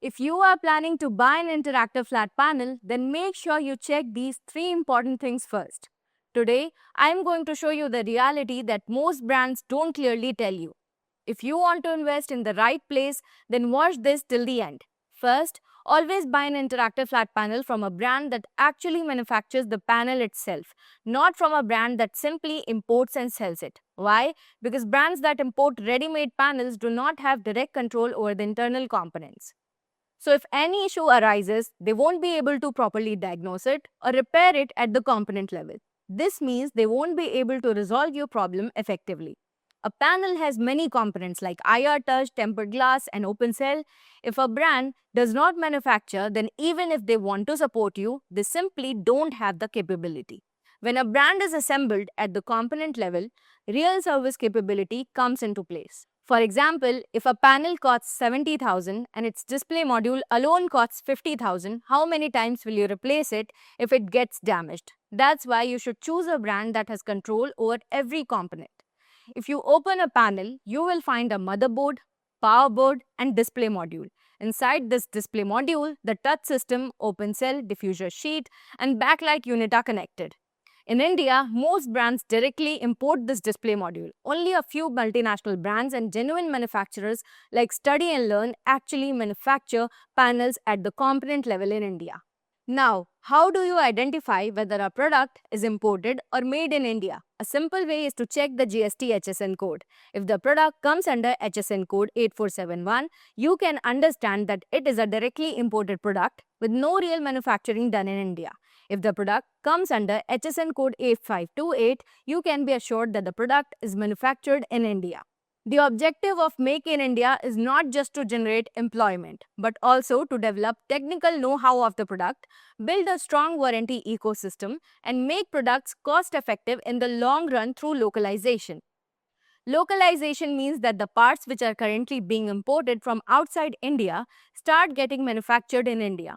If you are planning to buy an interactive flat panel, then make sure you check these three important things first. Today, I am going to show you the reality that most brands don't clearly tell you. If you want to invest in the right place, then watch this till the end. First, always buy an interactive flat panel from a brand that actually manufactures the panel itself, not from a brand that simply imports and sells it. Why? Because brands that import ready-made panels do not have direct control over the internal components. So if any issue arises, they won't be able to properly diagnose it or repair it at the component level. This means they won't be able to resolve your problem effectively. A panel has many components like IR touch, tempered glass, and open cell. If a brand does not manufacture, then even if they want to support you, they simply don't have the capability. When a brand is assembled at the component level, real service capability comes into place. For example, if a panel costs 70,000 and its display module alone costs 50,000, how many times will you replace it if it gets damaged? That's why you should choose a brand that has control over every component. If you open a panel, you will find a motherboard, power board, and display module. Inside this display module, the touch system, open cell, diffuser sheet, and backlight unit are connected. In India, most brands directly import this display module. Only a few multinational brands and genuine manufacturers like Study and Learn actually manufacture panels at the component level in India. Now, how do you identify whether a product is imported or made in India? A simple way is to check the GST HSN code. If the product comes under HSN code 8471, you can understand that it is a directly imported product with no real manufacturing done in India. If the product comes under HSN code 8528, you can be assured that the product is manufactured in India. The objective of Make in India is not just to generate employment, but also to develop technical know-how of the product, build a strong warranty ecosystem, and make products cost-effective in the long run through localization. Localization means that the parts which are currently being imported from outside India start getting manufactured in India.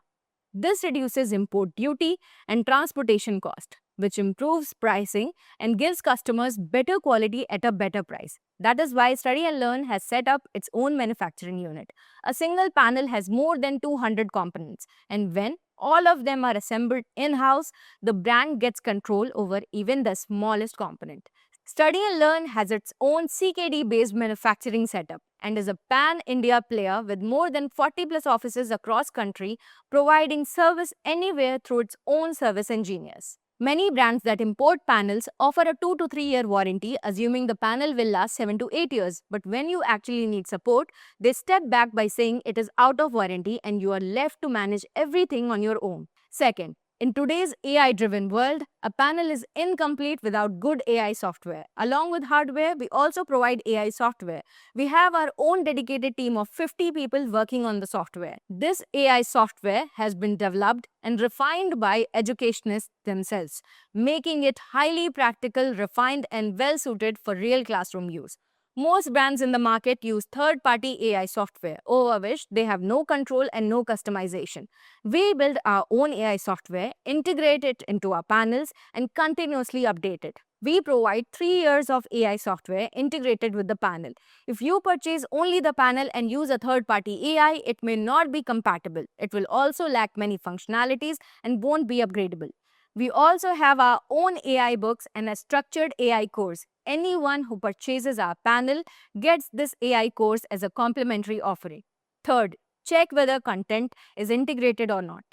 This reduces import duty and transportation cost, which improves pricing and gives customers better quality at a better price. That is why Study and Learn has set up its own manufacturing unit. A single panel has more than 200 components, and when all of them are assembled in-house, the brand gets control over even the smallest component. Study and Learn has its own CKD-based manufacturing setup and is a pan-India player with more than 40 plus offices across country, providing service anywhere through its own service engineers. Many brands that import panels offer a 2 to 3 year warranty, assuming the panel will last 7 to 8 years. But when you actually need support, they step back by saying it is out of warranty and you are left to manage everything on your own. Second, in today's AI-driven world, a panel is incomplete without good AI software. Along with hardware, we also provide AI software. We have our own dedicated team of 50 people working on the software. This AI software has been developed and refined by educationists themselves, making it highly practical, refined, and well-suited for real classroom use. Most brands in the market use third-party AI software, over which they have no control and no customization. We build our own AI software, integrate it into our panels, and continuously update it. We provide 3 years of AI software integrated with the panel. If you purchase only the panel and use a third-party AI, it may not be compatible. It will also lack many functionalities and won't be upgradable. We also have our own AI books and a structured AI course. Anyone who purchases our panel gets this AI course as a complimentary offering. Third, check whether content is integrated or not.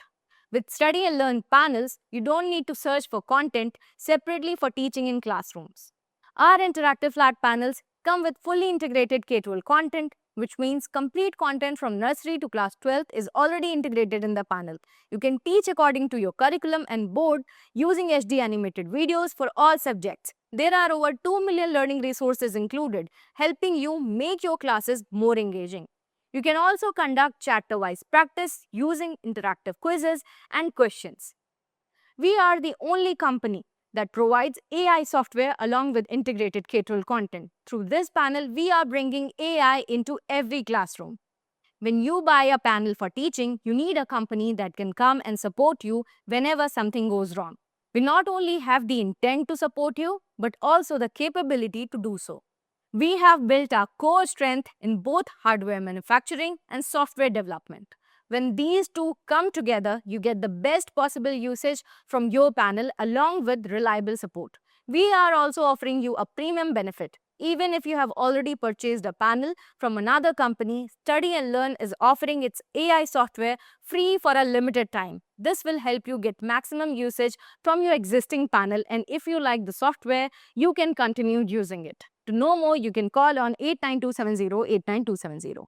With Study and Learn panels, you don't need to search for content separately for teaching in classrooms. Our interactive flat panels come with fully integrated K-12 content, which means complete content from nursery to class 12th is already integrated in the panel. You can teach according to your curriculum and board using HD animated videos for all subjects. There are over 2 million learning resources included, helping you make your classes more engaging. You can also conduct chapter-wise practice using interactive quizzes and questions. We are the only company that provides AI software along with integrated K-12 content. Through this panel, we are bringing AI into every classroom. When you buy a panel for teaching, you need a company that can come and support you whenever something goes wrong. We not only have the intent to support you, but also the capability to do so. We have built our core strength in both hardware manufacturing and software development. When these two come together, you get the best possible usage from your panel along with reliable support. We are also offering you a premium benefit. Even if you have already purchased a panel from another company, Study and Learn is offering its AI software free for a limited time. This will help you get maximum usage from your existing panel, and if you like the software, you can continue using it. To know more, you can call on 89270 89270.